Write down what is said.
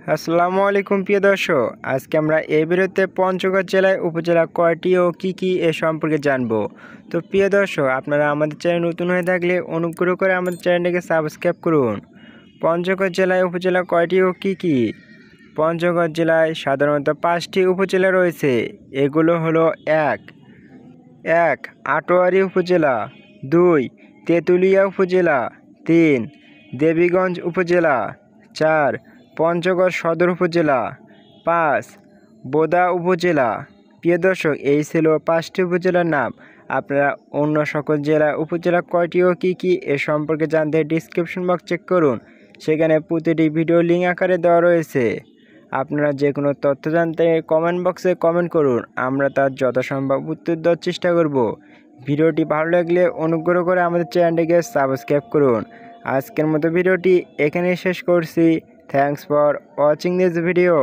আসসালামু আলাইকুম প্রিয় দর্শক, আজকে আমরা এই ভিডিওতে পঞ্চগড় জেলায় উপজেলা কয়টি ও কি এ সম্পর্কে জানবো। তো প্রিয় দর্শক, আপনারা আমাদের চ্যানেল নতুন হয়ে থাকলে অনুগ্রহ করে আমাদের চ্যানেলটিকে সাবস্ক্রাইব করুন। পঞ্চগড় জেলায় উপজেলা কয়টি ও কি? পঞ্চগড় জেলায় সাধারণত 5টি উপজেলা রয়েছে। এগুলো হলো এক আটোয়ারী উপজেলা, 2 তেঁতুলিয়া উপজেলা, 3 দেবীগঞ্জ উপজেলা, 4 পঞ্চগড় সদর উপজেলা, 5 বোদা উপজেলা। প্রিয় দর্শক, এই ছিল 5টি উপজেলার নাম। আপনারা অন্য সকল জেলা উপজেলা কয়টি ও কি এ সম্পর্কে জানতে ডিসক্রিপশন বক্স চেক করুন, সেখানে প্রতিটি ভিডিও লিঙ্ক আকারে দেওয়া রয়েছে। আপনারা যে কোনো তথ্য জানতে কমেন্ট বক্সে কমেন্ট করুন, আমরা তার যথাসম্ভব উত্তর দেওয়ার চেষ্টা করব। ভিডিওটি ভালো লাগলে অনুগ্রহ করে আমাদের চ্যানেলটিকে সাবস্ক্রাইব করুন। আজকের মতো ভিডিওটি এখানেই শেষ করছি। Thanks for watching this video.